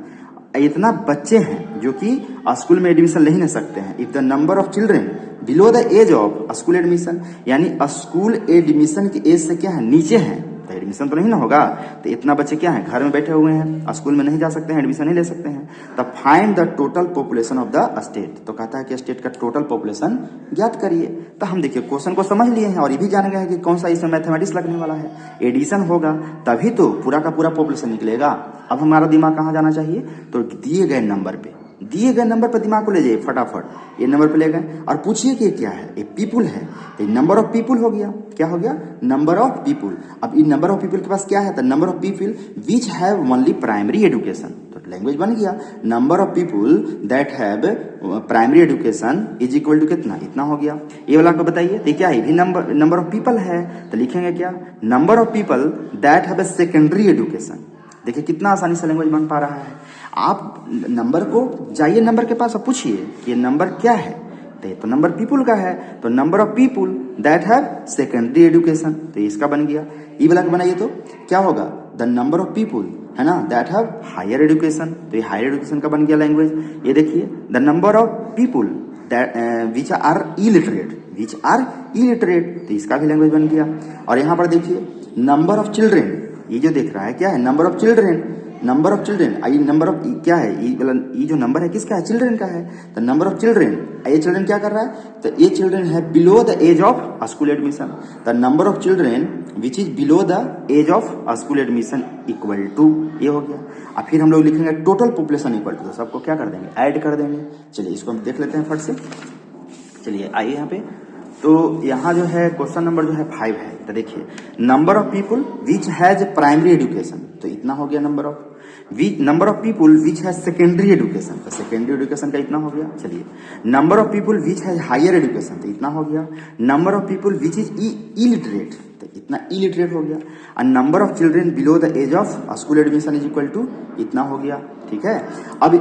इतना बच्चे हैं जो कि स्कूल में एडमिशन नहीं ले सकते हैं। If the number of children below the age of school admission, यानी स्कूल एडमिशन की एज से क्या है नीचे है, तो एडमिशन तो नहीं ना होगा, तो इतना बच्चे क्या है घर में बैठे हुए हैं, स्कूल में नहीं जा सकते हैं, एडमिशन नहीं ले सकते हैं। तब find the total population of the state, तो कहता है कि स्टेट का टोटल पॉपुलेशन ज्ञात करिए। तो हम देखिए क्वेश्चन को समझ लिए हैं और ये भी जान गए हैं कि कौन सा इसमें मैथमेटिक्स लगने वाला है, एडिशन होगा तभी तो पूरा का पूरा पॉपुलेशन निकलेगा। अब हमारा दिमाग कहाँ जाना चाहिए, तो दिए गए नंबर पर दिमाग को ले जाइए फटाफट, ये नंबर पे ले गए और पूछिए कि क्या है, ये पीपुल है, तो नंबर ऑफ पीपुल हो गया, क्या हो गया नंबर ऑफ पीपुल। अब इन नंबर ऑफ पीपुल के पास क्या है, तो number of people which have only primary education, तो लैंग्वेज बन गया number of people that have primary education is equal to कितना, इतना हो गया। ये वाला को बताइए तो क्या है, भी नंबर ऑफ पीपल है, तो लिखेंगे क्या number of people that have secondary education. देखिए कितना आसानी से लैंग्वेज बन पा रहा है। आप नंबर को जाइए नंबर के पास और पूछिए कि ये नंबर क्या है, तो ये तो नंबर पीपुल का है, तो number of people that have secondary education, तो इसका बन गया। ई वाला बनाइए तो क्या होगा, द नंबर ऑफ पीपुल है ना दैट हैव हायर एडुकेशन, तो ये हायर एडुकेशन का बन गया लैंग्वेज। ये देखिए the number of people that which are illiterate, तो इसका भी लैंग्वेज बन गया। और यहाँ पर देखिए नंबर ऑफ चिल्ड्रेन, ये जो देख रहा है क्या है number of children, I number of क्या है, ये जो नंबर है किसका है, चिल्ड्रेन का है, तो नंबर ऑफ चिल्ड्रेन, ये चिल्ड्रेन क्या कर रहा है, तो ये चिल्ड्रेन है below the age of school admission, the number of children which is below the age of school admission equal to, ये हो गया। और फिर हम लोग लिखेंगे टोटल पॉपुलेशन इक्वल टू, तो सबको क्या कर देंगे ऐड कर देंगे। चलिए इसको हम देख लेते हैं फट से, चलिए आइए यहाँ पे। तो यहाँ जो है क्वेश्चन नंबर जो है 5 है, तो देखिए number of people which has primary education, तो इतना हो गया number of people which has secondary education, तो सेकेंडरी एडुकेशन का इतना हो गया। चलिए number of people which has higher education, तो इतना हो गया। Number of people which is illiterate, तो इतना इलिटरेट हो गया। और number of children below the age of school admission is equal to, इतना हो गया। ठीक है, अब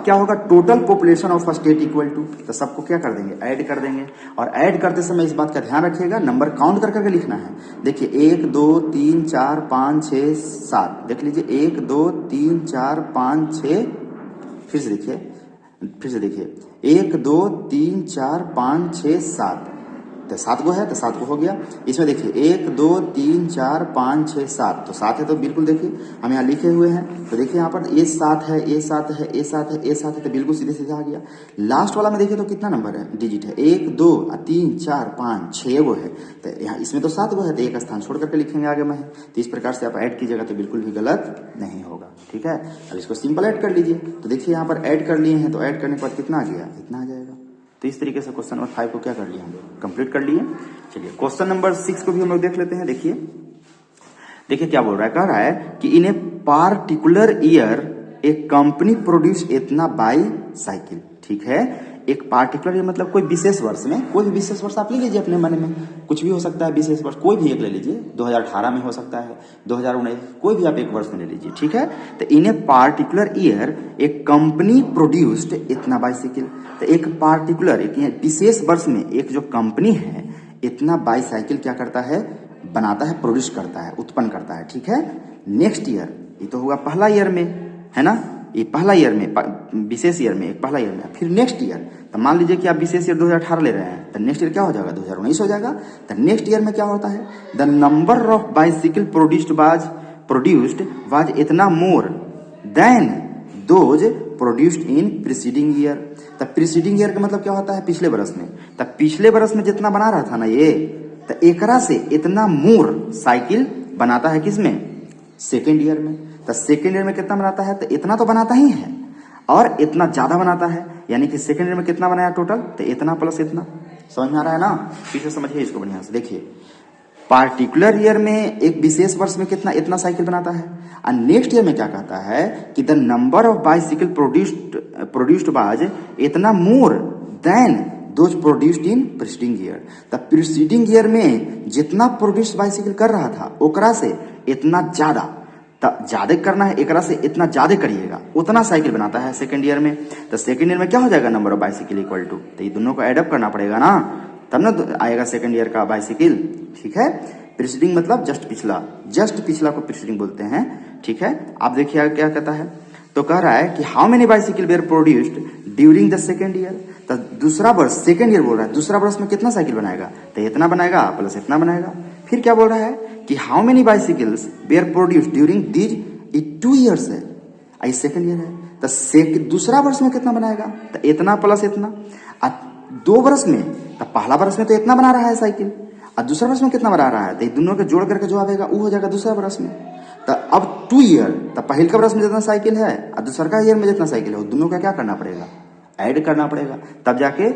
क्या होगा total population of state equal to, तो सबको क्या कर देंगे ऐड कर देंगे। और ऐड करते समय इस बात का ध्यान रखिएगा नंबर काउंट कर करके लिखना है। देखिए 1 2 3 4 5 6 7, देख लीजिए 1 2 3 4 5 6, फिर से देखिए 1 2 3 4 5 6 7, तो 7 गो है, तो 7 गो हो गया। इसमें देखिए 1 2 3 4 5 6 7, तो 7 है, तो बिल्कुल देखिए हम यहाँ लिखे हुए हैं, तो देखिए यहाँ पर ए 7 है, ए 7 है, ए 7 है, ए 7 है, तो बिल्कुल सीधे सीधे आ गया। लास्ट वाला में देखिए तो कितना नंबर है, डिजिट है, 1 2 3 4 5 6 गो है, तो यहाँ इसमें तो 7 गो है, तो एक स्थान छोड़ करके लिखेंगे आगे में। तो इस प्रकार से आप ऐड कीजिएगा तो बिल्कुल भी गलत नहीं होगा, ठीक है। अब इसको सिंपल ऐड कर लीजिए, तो देखिए यहाँ पर ऐड कर लिए हैं, तो ऐड करने के बाद कितना आ गया, इतना आ जाएगा। तो इस तरीके से क्वेश्चन नंबर 5 को क्या कर लिया हम लोग, कंप्लीट कर लिए। चलिए क्वेश्चन नंबर 6 को भी हम लोग देख लेते हैं। देखिए क्या बोल रहा है, कह रहा है कि in a particular year a company produce इतना बाई साइकिल, ठीक है। एक पार्टिकुलर मतलब कोई विशेष वर्ष में, कोई भी विशेष वर्ष आप ले लीजिए अपने मन में, कुछ भी हो सकता है विशेष वर्ष, कोई भी एक ले लीजिए, 2018 में हो सकता है, 2019, कोई भी आप एक वर्ष में ले लीजिए, ठीक है। तो इन ए पार्टिकुलर ईयर एक कंपनी प्रोड्यूस्ड इतना बाइसाइकिल, तो एक पार्टिकुलर एक विशेष वर्ष में एक जो कंपनी है इतना बाइसाइकिल क्या करता है, बनाता है, प्रोड्यूस करता है, उत्पन्न करता है, ठीक है। नेक्स्ट ईयर, ये तो होगा पहला ईयर में, है ना, ये पहला ईयर में, विशेष ईयर में, एक पहला ईयर में। फिर नेक्स्ट ईयर, तो मान लीजिए कि आप विशेष ईयर 2018 ले रहे हैं, तो नेक्स्ट ईयर क्या हो जाएगा, 2019 हो जाएगा। तो नेक्स्ट ईयर में क्या होता है, the number of bicycle produced was इतना more than those produced in preceding year. तो प्रीसीडिंग ईयर का मतलब क्या होता है, पिछले बरस में। तो पिछले बरस में जितना बना रहा था ना ये, तो एकरा से इतना मोर साइकिल बनाता है किसमें, सेकेंड ईयर में। तो सेकेंड ईयर में कितना बनाता है, तो इतना तो बनाता ही है और इतना ज्यादा बनाता है, यानी कि सेकेंड ईयर में कितना बनाया टोटल, तो इतना प्लस इतना। समझ में आ रहा है ना, पीछे समझिए इसको बढ़िया से। देखिए पार्टिकुलर ईयर में एक विशेष वर्ष में कितना, इतना साइकिल बनाता है, और नेक्स्ट ईयर में क्या कहता है कि the number of bicycle produced बाज इतना more than those produced in preceding year. The preceding year में जितना प्रोड्यूस्ड बाइसिकल कर रहा था ओकरा से इतना ज्यादा, ज्यादा करना है, एकरा से इतना ज्यादा करिएगा, उतना साइकिल बनाता है सेकंड ईयर में। तो सेकंड ईयर में क्या हो जाएगा, number of bicycle equal to, तो ये दोनों को एडअप करना पड़ेगा ना, तब ना आएगा सेकंड ईयर का बाइसिकल, ठीक है। प्रीसीडिंग मतलब जस्ट पिछला को प्रीसीडिंग बोलते हैं, ठीक है। आप देखिए क्या कहता है, तो कह रहा है कि how many bicycle were produced during the second year. तो दूसरा वर्ष, सेकंड ईयर बोल रहा है, दूसरा वर्ष में कितना साइकिल बनाएगा, तो इतना बनाएगा प्लस इतना बनाएगा। फिर क्या बोल रहा है कि how many bicycles were produced during these 2 years है, आई सेकंड ईयर है, तो दूसरा वर्ष में कितना बनाएगा, तो इतना प्लस इतना। और 2 वर्ष में, तो पहला वर्ष में तो इतना बना रहा है साइकिल, और दूसरा वर्ष में कितना बना रहा है, तो दोनों के जोड़ करके जो आएगा वो हो जाएगा दूसरा वर्ष में। तो अब 2 ईयर, तो पहले का वर्ष में जितना साइकिल है और दूसरा का ईयर में जितना साइकिल है, वो दोनों का क्या करना पड़ेगा, ऐड करना पड़ेगा, तब जाके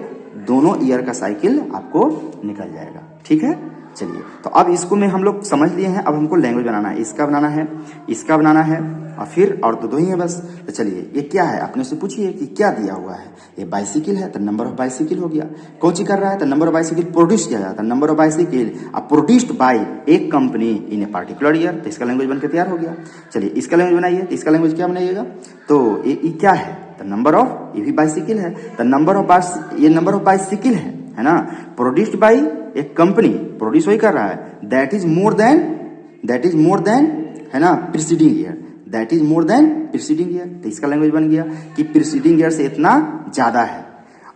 दोनों ईयर का साइकिल आपको निकल जाएगा, ठीक है। चलिए तो अब इसको में हम लोग समझ लिए हैं, अब हमको लैंग्वेज बनाना है, इसका बनाना है, इसका बनाना है, और फिर और तो 2 ही है बस। तो चलिए ये क्या है, अपने से पूछिए कि क्या दिया हुआ है, ये बाइसिकल है, तो नंबर ऑफ बाइसिकल हो गया। कौन सी कर रहा है, तो नंबर ऑफ बाइसिकल प्रोड्यूस किया जाता है, number of bicycle produced by एक company in a particular year, तो इसका लैंग्वेज बनकर तैयार हो गया। चलिए इसका लैंग्वेज बनाइए, तो इसका लैंग्वेज क्या बनाइएगा, तो ये क्या है, तो नंबर ऑफ, ये भी बाइसिकल है, तो नंबर ऑफ ये नंबर ऑफ बाइसिकल है ना, प्रोड्यूस्ड बाय एक कंपनी, प्रोड्यूस वही कर रहा है, दैट इज मोर देन है ना preceding year, that is more than preceding year. तो इसका लैंग्वेज बन गया कि प्रीसीडिंग ईयर से इतना ज्यादा है।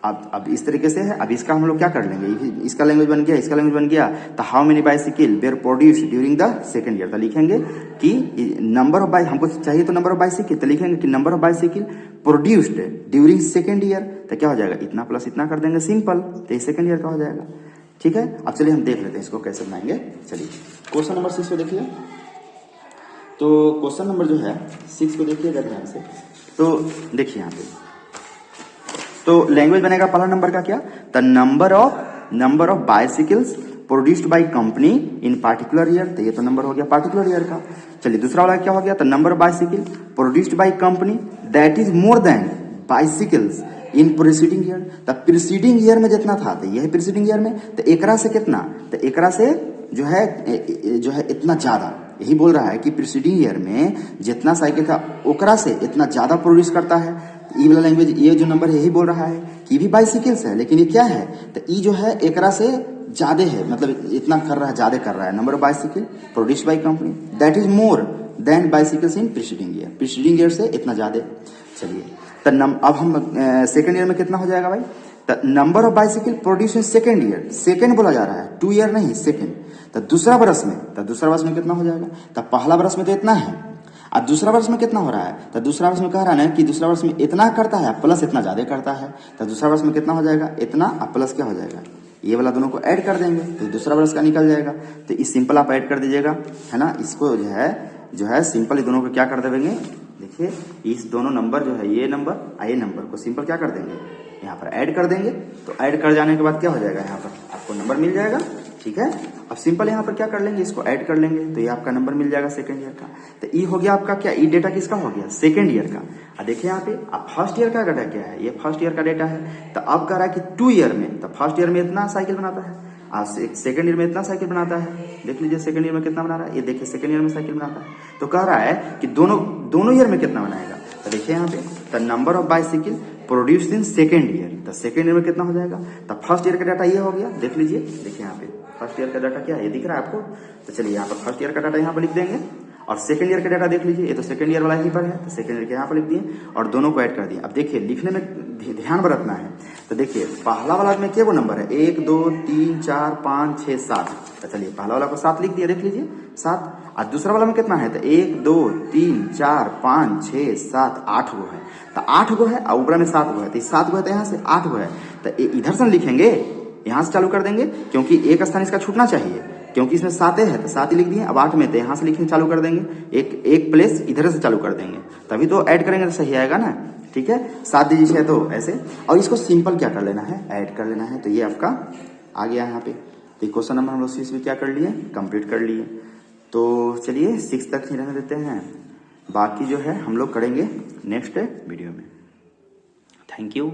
अब इस तरीके से है, अब इसका हम लोग क्या कर लेंगे, इसका लैंग्वेज बन गया, इसका लैंग्वेज बन गया। तो how many bicycle were produced during the second year, तो लिखेंगे कि नंबर ऑफ बाइक, हमको चाहिए तो नंबर ऑफ बाइसिकल, तो लिखेंगे कि number of bicycle produced during second year, तो क्या हो जाएगा, इतना प्लस इतना कर देंगे, सिंपल, तो ये सेकंड ईयर का हो जाएगा, ठीक है। अब चलिए हम देख लेते हैं इसको कैसे बनाएंगे। चलिए क्वेश्चन नंबर 6 को देखिए, तो क्वेश्चन नंबर जो है 6 को देखिएगा ध्यान से, तो देखिए यहाँ पे, तो लैंग्वेज बनेगा पहला नंबर का क्या, the number of bicycles produced by company in particular year, तो ये तो नंबर हो गया पार्टिकुलर ईयर का। चलिए दूसरा वाला क्या हो गया, तो number of bicycle produced by company that is more than bicycles in preceding year, तो प्रीसीडिंग ईयर में जितना था, तो यह प्रीसीडिंग ईयर में, तो एकरा से कितना, तो एकरा से जो है इतना ज्यादा, यही बोल रहा है कि प्रीसीडिंग ईयर में जितना साइकिल था ओकरा से इतना ज्यादा प्रोड्यूस करता है। ई वाला लैंग्वेज, ये जो नंबर है यही बोल रहा है कि भी बाइसिकल्स है, लेकिन ये क्या है, तो ई जो है एकरा से ज्यादा है, मतलब इतना कर रहा है, ज्यादा कर रहा है, number of bicycle produced by company that is more than bicycles in preceding year, preceding year से इतना ज्यादा। चलिए तो अब हम सेकंड ईयर में कितना हो जाएगा भाई, number of bicycle produce in second year, second बोला जा रहा है, 2 ईयर नहीं, सेकेंड। तो दूसरा बरस में कितना हो जाएगा? तो पहला बरस में तो इतना है, और दूसरा वर्ष में कितना हो रहा है? तो दूसरा वर्ष में कह रहा है ना कि दूसरा वर्ष में इतना करता है प्लस इतना ज्यादा करता है। तो दूसरा वर्ष में कितना हो जाएगा? इतना, और प्लस क्या हो जाएगा? ये वाला दोनों को ऐड कर देंगे तो दूसरा वर्ष का निकल जाएगा। तो इस सिंपल आप ऐड कर दीजिएगा, है ना। इसको जो है सिंपल दोनों को क्या कर देंगे? देखिए इस दोनों नंबर जो है, ये नंबर और ये नंबर को सिंपल क्या कर देंगे? यहाँ पर ऐड कर देंगे। तो ऐड कर जाने के बाद क्या हो जाएगा? यहाँ पर आपको नंबर मिल जाएगा, ठीक है। अब सिंपल यहाँ पर क्या कर लेंगे? इसको ऐड कर लेंगे तो ये आपका नंबर मिल जाएगा सेकंड ईयर का। तो ये हो गया आपका क्या? ये डेटा किसका हो गया? सेकंड ईयर का। अब देखिए यहाँ पे अब फर्स्ट ईयर का डेटा क्या है? ये फर्स्ट ईयर का डेटा है। तो अब कह रहा है कि 2 ईयर में, तो फर्स्ट ईयर में इतना साइकिल बनाता है, सेकंड ईयर में इतना साइकिल बनाता है। देख लीजिए सेकंड ईयर में कितना बना रहा है, ये देखिए सेकंड ईयर में साइकिल बनाता है। तो कह रहा है कि दोनों ईयर में कितना बनाएगा? तो देखिए यहाँ पे the number of bicycle produced in second year, तो सेकंड ईयर में कितना हो जाएगा? तो फर्स्ट ईयर का डाटा ये हो गया, देख लीजिए, देखिए यहाँ पे फर्स्ट ईयर का डाटा क्या है, ये दिख रहा है आपको। तो चलिए यहाँ पर फर्स्ट ईयर का डाटा यहाँ पर लिख देंगे, और सेकंड ईयर का डाटा देख लीजिए, ये तो सेकंड ईयर वाला ही पर है, तो सेकंड ईयर के यहाँ पर लिख दिए और दोनों को ऐड कर दिए। अब देखिए लिखने में ध्यान बरतना है। तो देखिए पहला वाला में क्या वो नंबर है? 1 2 3 4 5 6 7। तो चलिए पहला वाला को 7 लिख दिया, देख लीजिए 7। और दूसरा वाला में कितना है? तो 1 2 3 4 5 6 7 8 गो है। तो 8 गो है और ऊपर में 7 गो है, तो 7 गो है तो यहाँ से 8 गो है। तो इधर से लिखेंगे, यहाँ से चालू कर देंगे, क्योंकि एक स्थान इसका छूटना चाहिए, क्योंकि इसमें 7 है तो 7 ही लिख दिए। अब 8 में तो यहाँ से लिखने चालू कर देंगे, एक प्लेस इधर से चालू कर देंगे, तभी तो ऐड करेंगे तो सही आएगा ना, ठीक है। 7 दीजिए तो ऐसे, और इसको सिंपल क्या कर लेना है? ऐड कर लेना है। तो ये आपका आ गया यहाँ पे। तो क्वेश्चन नंबर हम लोग 6 भी क्या कर लिए? कंप्लीट कर लिए। तो चलिए 6 तक ही रहने देते हैं, बाकी जो है हम लोग करेंगे नेक्स्ट वीडियो में। Thank you.